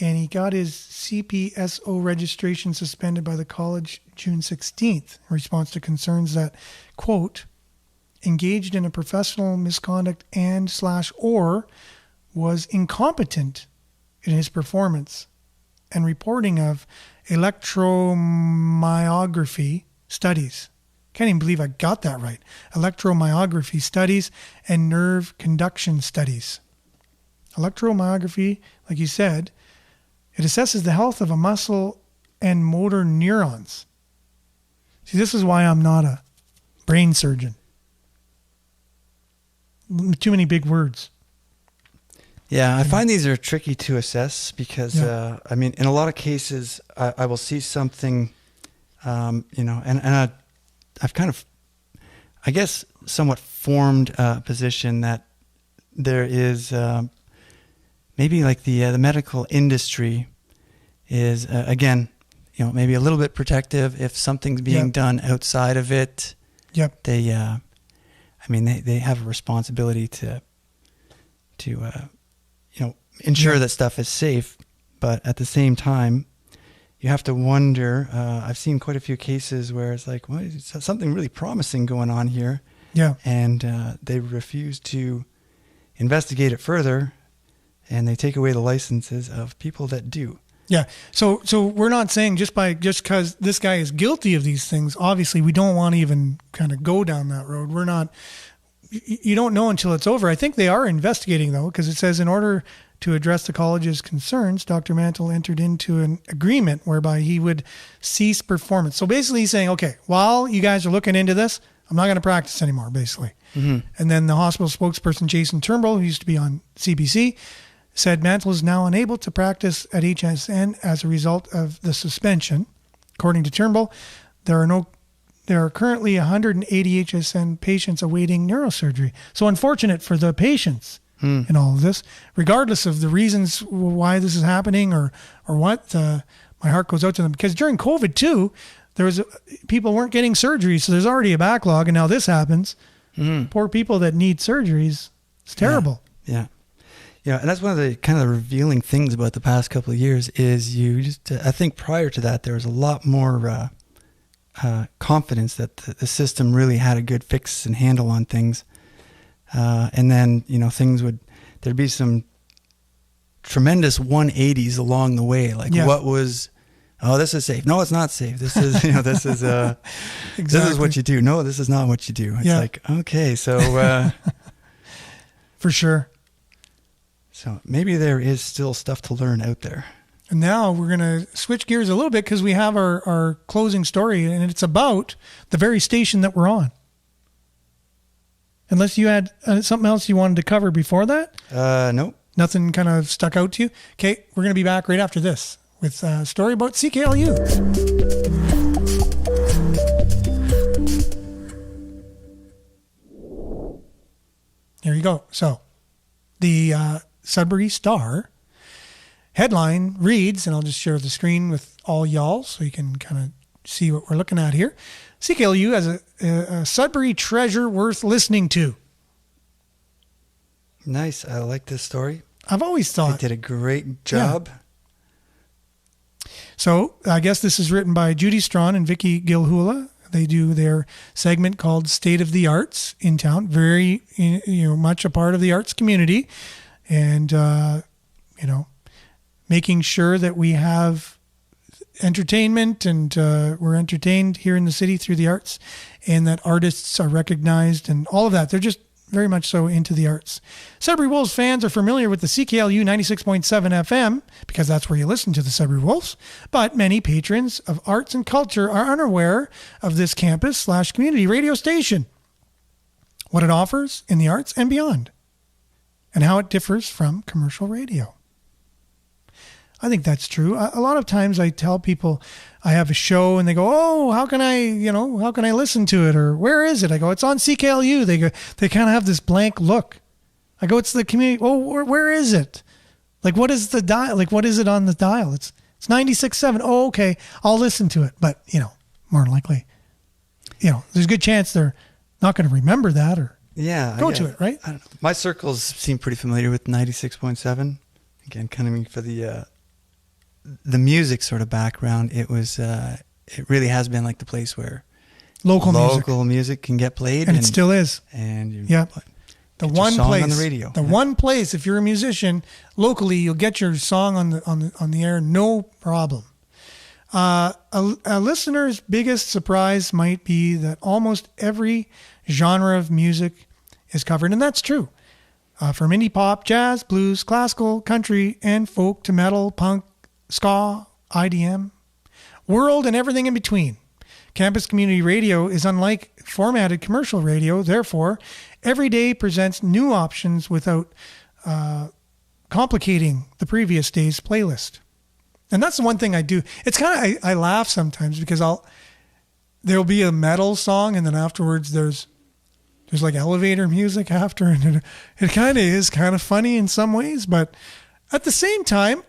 and he got his CPSO registration suspended by the college June 16th in response to concerns that, quote, engaged in a professional misconduct and/or was incompetent in his performance and reporting of electromyography studies. Can't even believe I got that right. Electromyography studies and nerve conduction studies. Electromyography, like you said, it assesses the health of a muscle and motor neurons. See, this is why I'm not a brain surgeon. Too many big words. yeah, I find these are tricky to assess because, in a lot of cases, I will see something, and I've kind of, I guess, somewhat formed a position that there is maybe like the medical industry is, again, maybe a little bit protective if something's being done outside of it. Yep. They have a responsibility to ensure that stuff is safe, but at the same time, you have to wonder. I've seen quite a few cases where it's like, well, it's something really promising going on here. Yeah. And they refuse to investigate it further, and they take away the licenses of people that do. Yeah. So we're not saying just because this guy is guilty of these things, obviously we don't want to even kind of go down that road. We're not, you don't know until it's over. I think they are investigating though, because it says in order to address the college's concerns, Dr. Mantle entered into an agreement whereby he would cease performance. So basically he's saying, okay, while you guys are looking into this, I'm not going to practice anymore, basically. Mm-hmm. And then the hospital spokesperson, Jason Turnbull, who used to be on CBC, said Mantle is now unable to practice at HSN as a result of the suspension. According to Turnbull, there are currently 180 HSN patients awaiting neurosurgery. So unfortunate for the patients in all of this, regardless of the reasons why this is happening or what. My heart goes out to them because during COVID too, people weren't getting surgery, so there's already a backlog, and now this happens. Mm-hmm. Poor people that need surgeries. It's terrible. Yeah. Yeah, and that's one of the kind of revealing things about the past couple of years is I think prior to that, there was a lot more confidence that the system really had a good fix and handle on things. And then, there'd be some tremendous 180s along the way. Like this is safe. No, it's not safe. This is, this is, exactly. This is what you do. No, this is not what you do. It's like, okay, so. For sure. So maybe there is still stuff to learn out there. And now we're going to switch gears a little bit because we have our closing story, and it's about the very station that we're on. Unless you had something else you wanted to cover before that? Nope. Nothing kind of stuck out to you? Okay, we're going to be back right after this with a story about CKLU. Here you go. So the Sudbury Star headline reads, and I'll just share the screen with all y'all so you can kind of see what we're looking at here. CKLU has a Sudbury treasure worth listening to. Nice. I like this story. I've always thought they did a great job. Yeah. So I guess this is written by Judy Strawn and Vicky Gilhula. They do their segment called State of the Arts in town. Very, much a part of the arts community. And, making sure that we have entertainment and we're entertained here in the city through the arts and that artists are recognized and all of that. They're just very much so into the arts. Sudbury Wolves fans are familiar with the CKLU 96.7 FM because that's where you listen to the Sudbury Wolves. But many patrons of arts and culture are unaware of this campus/community radio station, what it offers in the arts and beyond, and how it differs from commercial radio. I think that's true. A lot of times I tell people I have a show and they go, "Oh, how can I listen to it?" Or "Where is it?" I go, "It's on CKLU." They kind of have this blank look. I go, "It's the community." "Oh, where is it?" Like, what is the dial? Like, what is it on the dial? It's 96.7. "Oh, okay. I'll listen to it." But, more than likely, there's a good chance they're not going to remember that or go to it, right? I don't know. My circles seem pretty familiar with 96.7. Again, kind of for the music sort of background, it really has been like the place where local music can get played, and it still is. And the one place on the radio. One place, if you're a musician locally, you'll get your song on the air, no problem. A listener's biggest surprise might be that almost every genre of music is covered, and that's true. From indie pop, jazz, blues, classical, country, and folk to metal, punk, ska, IDM, world, and everything in between. Campus community radio is unlike formatted commercial radio. Therefore, every day presents new options without complicating the previous day's playlist. And that's the one thing I do. It's kind of, I laugh sometimes because there'll be a metal song and then afterwards there's like elevator music after, and it kind of is kind of funny in some ways, but at the same time,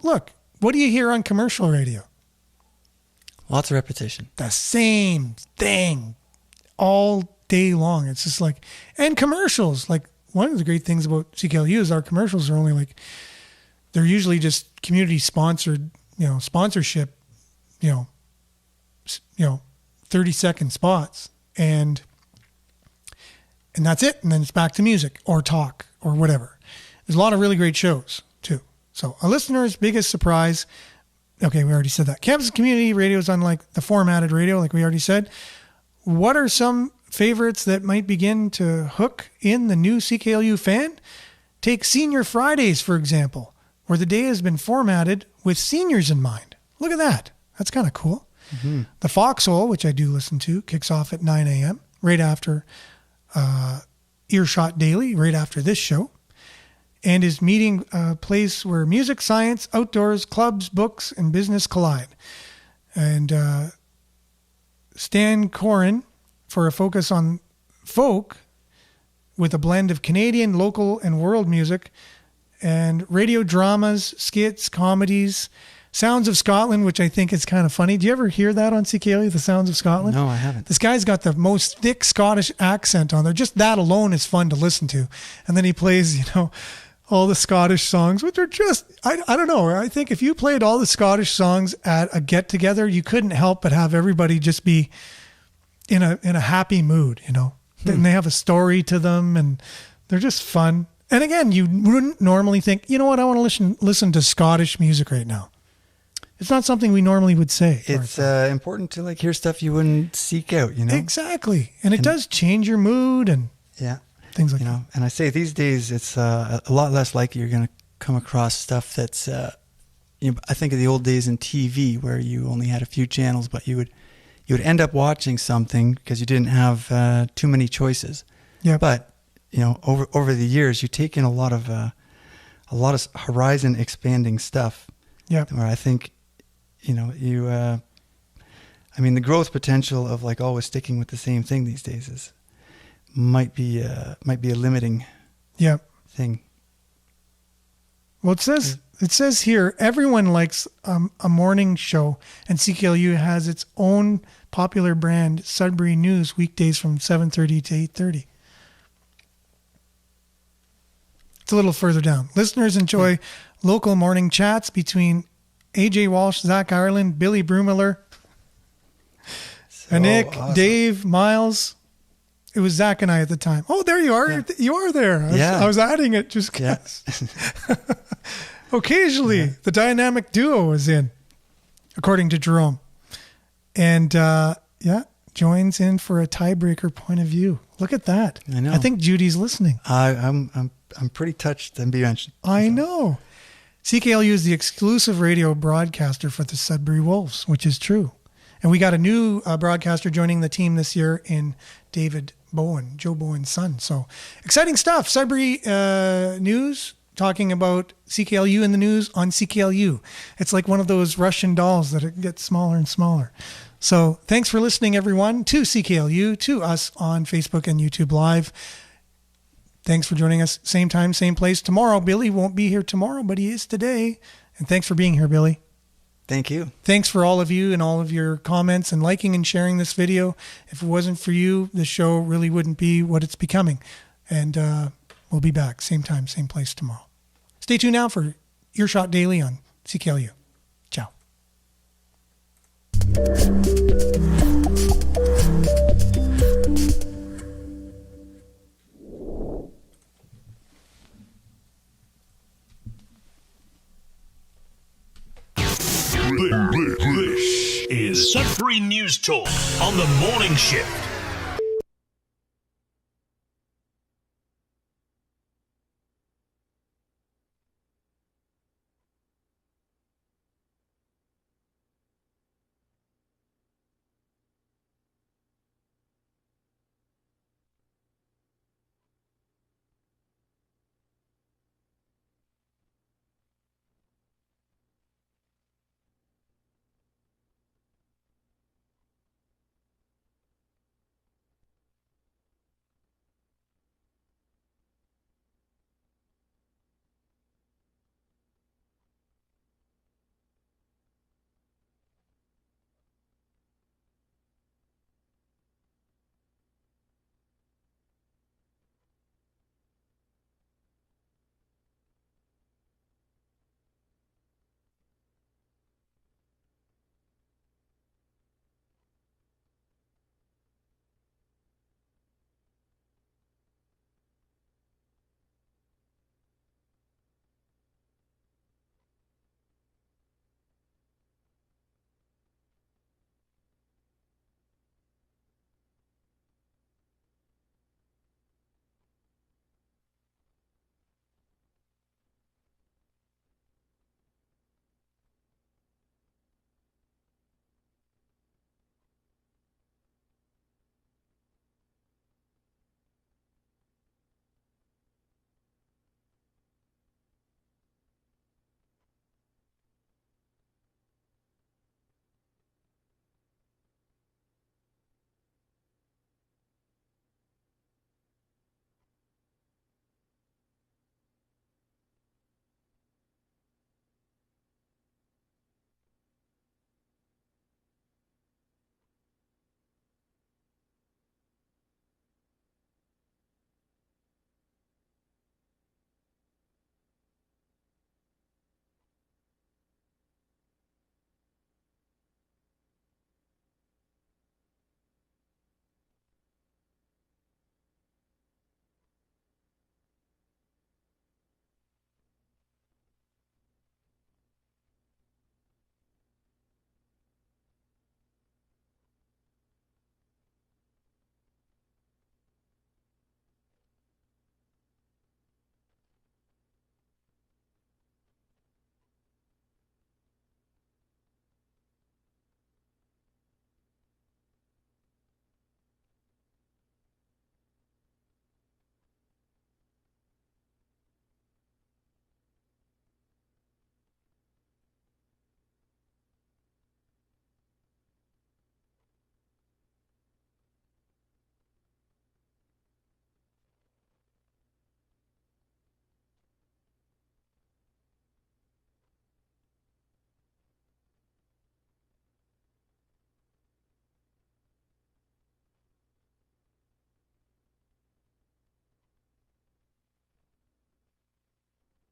look, what do you hear on commercial radio? Lots of repetition. The same thing all day long. It's just like, and commercials. Like, one of the great things about CKLU is our commercials are only they're usually just community sponsored, sponsorship, 30-second spots. And that's it. And then it's back to music or talk or whatever. There's a lot of really great shows too. So a listener's biggest surprise Okay, we already said that. Campus community radio is unlike the formatted radio, like we already said. What are some favorites that might begin to hook in the new CKLU fan? Take Senior Fridays, for example, where the day has been formatted with seniors in mind. Look at that. That's kind of cool. Mm-hmm. The Foxhole, which I do listen to, kicks off at 9 a.m., right after Earshot Daily, right after this show, and is meeting a place where music, science, outdoors, clubs, books, and business collide. And Stan Corin for a focus on folk with a blend of Canadian, local, and world music, and radio dramas, skits, comedies, Sounds of Scotland, which I think is kind of funny. Do you ever hear that on CKLU, the Sounds of Scotland? No, I haven't. This guy's got the most thick Scottish accent on there. Just that alone is fun to listen to. And then he plays, all the Scottish songs, which are just, I don't know. I think if you played all the Scottish songs at a get-together, you couldn't help but have everybody just be in a happy mood, And they have a story to them, and they're just fun. And again, you wouldn't normally think, you know what, I want to listen to Scottish music right now. It's not something we normally would say. It's important to hear stuff you wouldn't seek out, Exactly. And it does change your mood and things like that. And I say these days it's a lot less likely you're going to come across stuff that's, I think of the old days in TV where you only had a few channels, but you would end up watching something because you didn't have too many choices. Yeah. But, over the years, you take in a lot of horizon expanding stuff. Yeah. Where I think, the growth potential of always sticking with the same thing these days might be a limiting thing. Well, it says here everyone likes a morning show, and CKLU has its own popular brand, Sudbury News, weekdays from 7:30 to 8:30. It's a little further down. Listeners enjoy local morning chats between AJ Walsh, Zach Ireland, Billy Brumiller, Nick, awesome. Dave, Miles. It was Zach and I at the time. Oh, there you are. Yeah. You are there. I was adding it just because. Yeah. Occasionally, the dynamic duo is in, according to Jerome. And, joins in for a tiebreaker point of view. Look at that. I know. I think Judy's listening. I'm pretty touched and be mentioned. I know. CKLU is the exclusive radio broadcaster for the Sudbury Wolves, which is true. And we got a new broadcaster joining the team this year in David Bowen, Joe Bowen's son. So exciting stuff. Sudbury News talking about CKLU in the news on CKLU. It's like one of those Russian dolls that it gets smaller and smaller. So thanks for listening, everyone, to CKLU, to us on Facebook and YouTube Live. Thanks for joining us. Same time, same place tomorrow. Billy won't be here tomorrow, but he is today. And thanks for being here, Billy. Thank you. Thanks for all of you and all of your comments and liking and sharing this video. If it wasn't for you, the show really wouldn't be what it's becoming. And we'll be back same time, same place tomorrow. Stay tuned now for Earshot Daily on CKLU. Ciao. This is Sudbury News Talk on the morning shift.